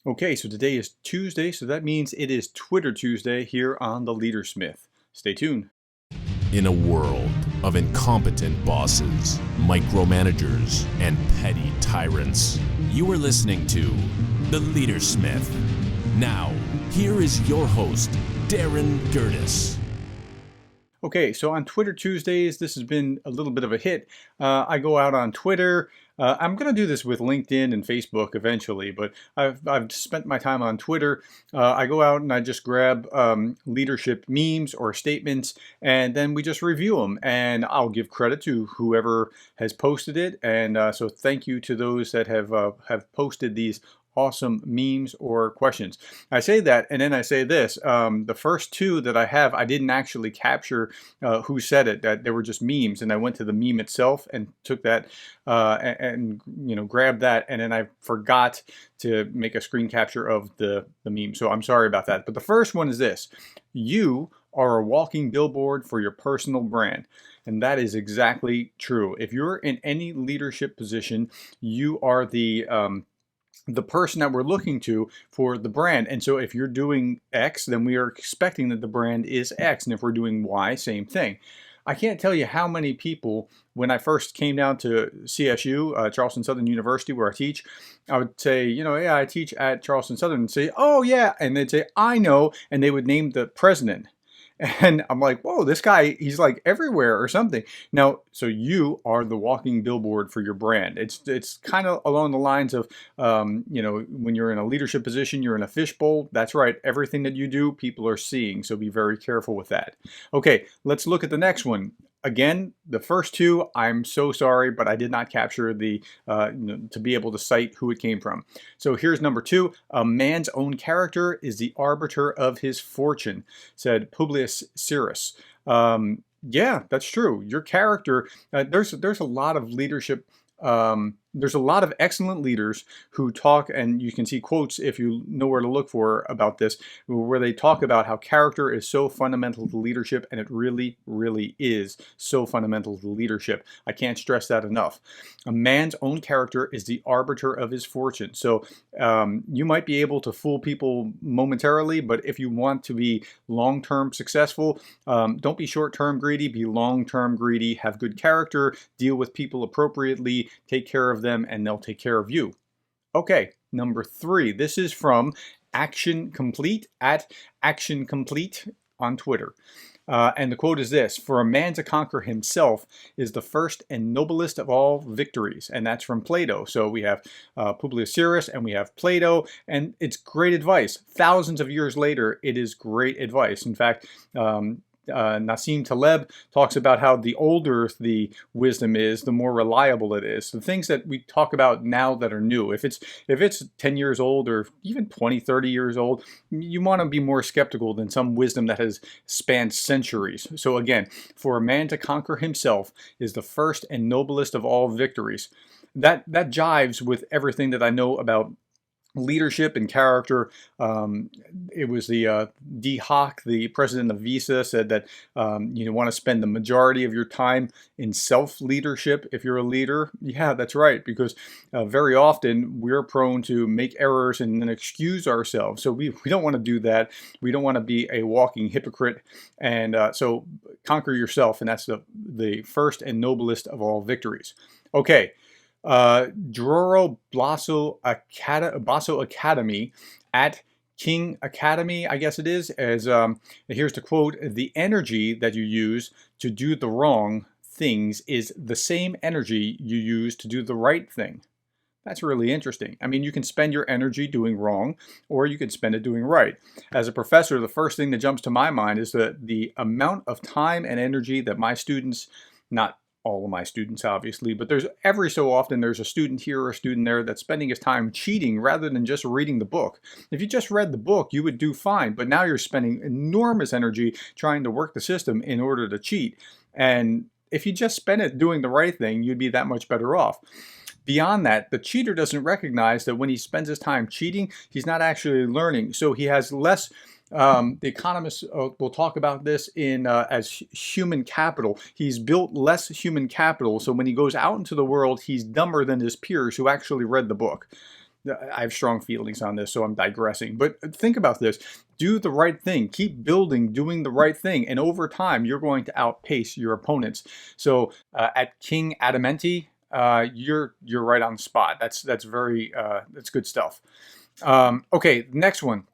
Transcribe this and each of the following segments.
Okay, so today is Tuesday, so that means it is Twitter Tuesday here on The Leadersmith. Stay tuned. In a world of incompetent bosses, micromanagers, and petty tyrants, you are listening to The Leadersmith. Now, here is your host, Darren Gerdes. Okay, so on Twitter Tuesdays, this has been a little bit of a hit. I go out on Twitter. I'm going to do this with LinkedIn and Facebook eventually, but I've spent my time on Twitter. I go out and I just grab leadership memes or statements, and then we just review them. And I'll give credit to whoever has posted it. And so thank you to those that have posted these awesome memes or questions. I say that, and then I say this. The first two that I have, I didn't actually capture who said it, that they were just memes, and I went to the meme itself and took that and grabbed that, and then I forgot to make a screen capture of the meme. So I'm sorry about that. But the first one is this: you are a walking billboard for your personal brand. And that is exactly true. If you're in any leadership position, you are the person that we're looking to for the brand. And so if you're doing X, then we are expecting that the brand is X. And if we're doing Y, same thing. I can't tell you how many people, when I first came down to CSU, Charleston Southern University, where I teach, I would say, yeah, I teach at Charleston Southern, and say, oh yeah, and they'd say, I know, and they would name the president. And I'm like, whoa, this guy, he's like everywhere or something. Now, so you are the walking billboard for your brand. It's kind of along the lines of, when you're in a leadership position, you're in a fishbowl. That's right. Everything that you do, people are seeing. So be very careful with that. Okay, let's look at the next one. Again, the first two, I'm so sorry, but I did not capture the to be able to cite who it came from. So here's number two. A man's own character is the arbiter of his fortune, said Publius Syrus. Yeah, that's true. Your character, there's a lot of leadership. There's a lot of excellent leaders who talk, and you can see quotes if you know where to look for about this, where they talk about how character is so fundamental to leadership, and it really, really is so fundamental to leadership. I can't stress that enough. A man's own character is the arbiter of his fortune. So you might be able to fool people momentarily, but if you want to be long-term successful, don't be short-term greedy, be long-term greedy, have good character, deal with people appropriately, take care of them, and they'll take care of you. Okay, number three. This is from Action Complete at Action Complete on Twitter. And the quote is this: for a man to conquer himself is the first and noblest of all victories. And that's from Plato. So we have Publius Syrus and we have Plato, and it's great advice. Thousands of years later, it is great advice. In fact, Nassim Taleb talks about how the older the wisdom is, the more reliable it is. The things that we talk about now that are new, if it's 10 years old or even 20, 30 years old, you want to be more skeptical than some wisdom that has spanned centuries. So again, for a man to conquer himself is the first and noblest of all victories. That jives with everything that I know about leadership and character. It was the D. Hock, the president of Visa, said that you want to spend the majority of your time in self-leadership if you're a leader. Yeah, that's right, because very often we're prone to make errors and then excuse ourselves. So we don't want to do that. We don't want to be a walking hypocrite. And so conquer yourself, and that's the first and noblest of all victories. Okay. Droro Basso Academy at King Academy, I guess it is, as here's the quote: the energy that you use to do the wrong things is the same energy you use to do the right thing. That's really interesting. I mean, you can spend your energy doing wrong, or you can spend it doing right. As a professor, the first thing that jumps to my mind is the amount of time and energy that my students, not all of my students, obviously, but there's every so often there's a student here or a student there that's spending his time cheating rather than just reading the book. If you just read the book, you would do fine, but now you're spending enormous energy trying to work the system in order to cheat. And if you just spent it doing the right thing, you'd be that much better off. Beyond that, the cheater doesn't recognize that when he spends his time cheating, he's not actually learning. So he has less. The economists will talk about this as human capital. He's built less human capital, so when he goes out into the world, he's dumber than his peers who actually read the book. I have strong feelings on this, so I'm digressing. But think about this. Do the right thing. Keep building, doing the right thing. And over time, you're going to outpace your opponents. So at King Adamanti, you're right on the spot. That's good stuff. Okay, next one.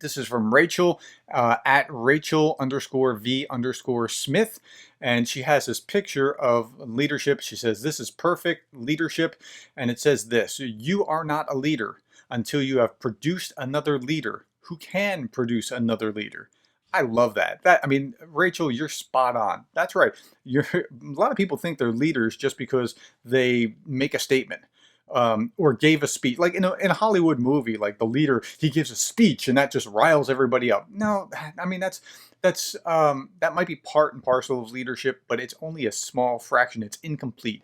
This is from Rachel at Rachel underscore V underscore Smith. And she has this picture of leadership. She says, "This is perfect leadership." And it says this: "You are not a leader until you have produced another leader who can produce another leader." I love that. I mean, Rachel, you're spot on. That's right. A lot of people think they're leaders just because they make a statement or gave a speech. Like in a Hollywood movie, like the leader, he gives a speech and that just riles everybody up. No, I mean that might be part and parcel of leadership, but it's only a small fraction. It's incomplete.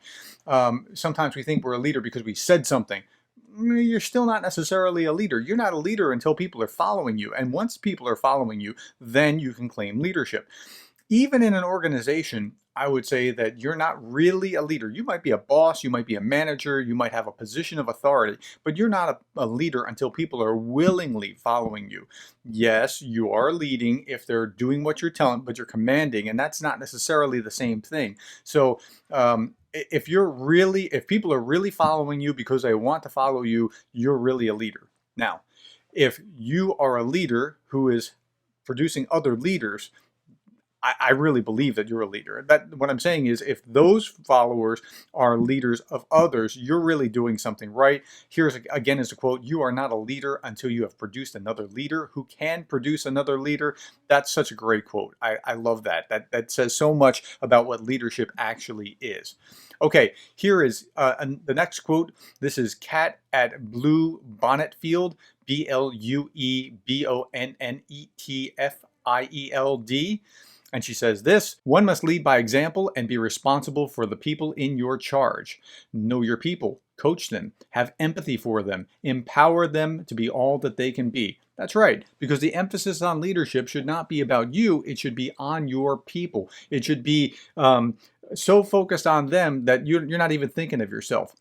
Sometimes we think we're a leader because we said something. You're still not necessarily a leader. You're not a leader until people are following you. And once people are following you, then you can claim leadership. Even in an organization, I would say that you're not really a leader. You might be a boss, you might be a manager, you might have a position of authority, but you're not a leader until people are willingly following you. Yes, you are leading if they're doing what you're telling, but you're commanding, and that's not necessarily the same thing. So, if people are really following you because they want to follow you, you're really a leader. Now, if you are a leader who is producing other leaders, I really believe that you're a leader. That what I'm saying is, if those followers are leaders of others, you're really doing something right. Here's again is a quote: "You are not a leader until you have produced another leader who can produce another leader." That's such a great quote. I love that. That says so much about what leadership actually is. Okay, here is the next quote. This is Kat at Blue Bonnetfield, BLUEBONNETFIELD. And she says this: "One must lead by example and be responsible for the people in your charge. Know your people, coach them, have empathy for them, empower them to be all that they can be." That's right, because the emphasis on leadership should not be about you, it should be on your people. It should be so focused on them that you're not even thinking of yourself.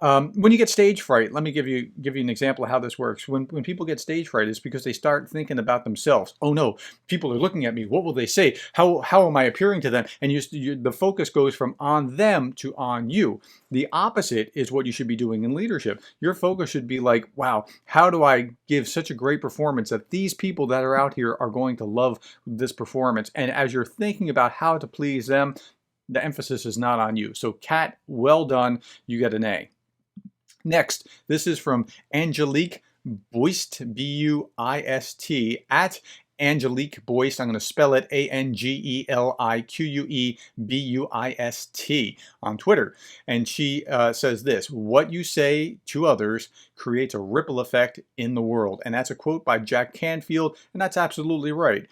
When you get stage fright, let me give you an example of how this works. When people get stage fright, it's because they start thinking about themselves. Oh no, people are looking at me. What will they say? How am I appearing to them? And the focus goes from on them to on you. The opposite is what you should be doing in leadership. Your focus should be like, wow, how do I give such a great performance that these people that are out here are going to love this performance? And as you're thinking about how to please them, the emphasis is not on you. So Kat, well done. You get an A. Next, this is from Angelique Boist, B-U-I-S-T, at Angelique Boist. I'm going to spell it ANGELIQUEBUIST on Twitter. And she says this: "What you say to others creates a ripple effect in the world." And that's a quote by Jack Canfield, and that's absolutely right.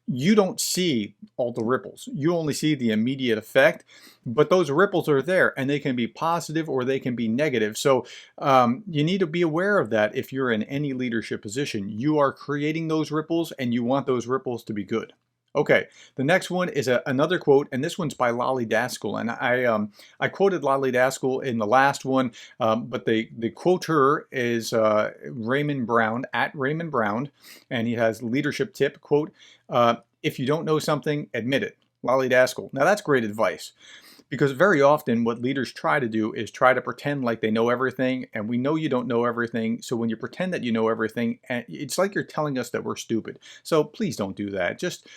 You don't see all the ripples. You only see the immediate effect, but those ripples are there and they can be positive or they can be negative. So you need to be aware of that if you're in any leadership position. You are creating those ripples and you want those ripples to be good. Okay, the next one is another quote, and this one's by Lolly Daskell. And I quoted Lolly Daskell in the last one, but the quoter is Raymond Brown, at Raymond Brown, and he has leadership tip, quote, "If you don't know something, admit it." Lolly Daskell. Now that's great advice, because very often what leaders try to do is try to pretend like they know everything, and we know you don't know everything. So when you pretend that you know everything, it's like you're telling us that we're stupid. So please don't do that. Just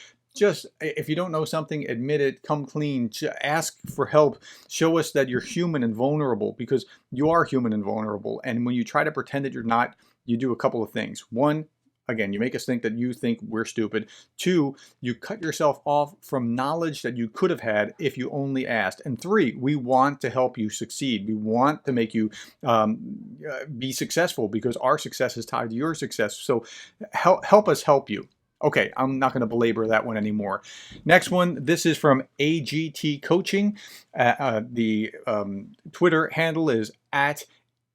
if you don't know something, admit it, come clean, ask for help, show us that you're human and vulnerable, because you are human and vulnerable. And when you try to pretend that you're not, you do a couple of things. One, again, you make us think that you think we're stupid. Two, you cut yourself off from knowledge that you could have had if you only asked. And three, we want to help you succeed. We want to make you be successful, because our success is tied to your success. So help us help you. Okay, I'm not going to belabor that one anymore. Next one, this is from AGT Coaching. The Twitter handle is at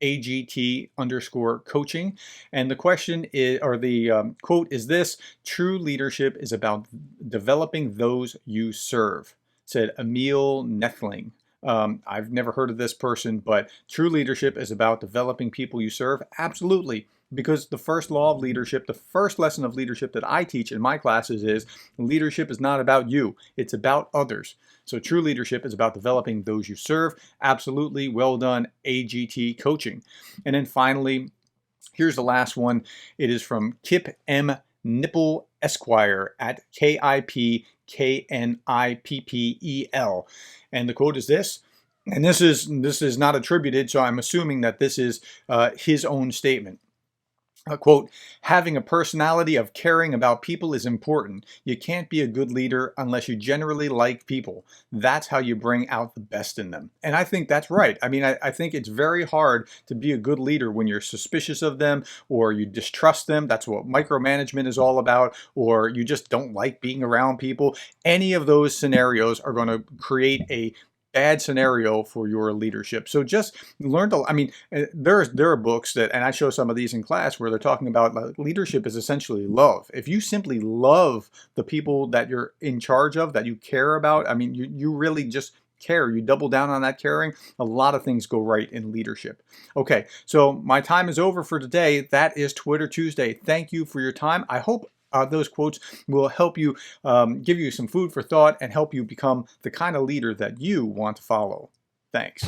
AGT_coaching. And the question is, or the quote is this: "True leadership is about developing those you serve," said Emil Nethling. I've never heard of this person, but true leadership is about developing people you serve. Absolutely. Because the first law of leadership, the first lesson of leadership that I teach in my classes is leadership is not about you, it's about others. So true leadership is about developing those you serve. Absolutely. Well done, AGT Coaching. And then finally, here's the last one. It is from Kip M. Nipple Esquire at KIPKNIPPEL. And the quote is this, and this is not attributed, so I'm assuming that this is his own statement. Quote, having a personality of caring about people is important. You can't be a good leader unless you generally like people. That's how you bring out the best in them. And I think that's right. I mean, I think it's very hard to be a good leader when you're suspicious of them or you distrust them. That's what micromanagement is all about, or you just don't like being around people. Any of those scenarios are going to create a bad scenario for your leadership. So just learn to, I mean, there are books that, and I show some of these in class where they're talking about leadership is essentially love. If you simply love the people that you're in charge of, that you care about, I mean, you really just care, you double down on that caring, a lot of things go right in leadership. Okay, so my time is over for today. That is Twitter Tuesday. Thank you for your time. I hope those quotes will help you, give you some food for thought and help you become the kind of leader that you want to follow. Thanks.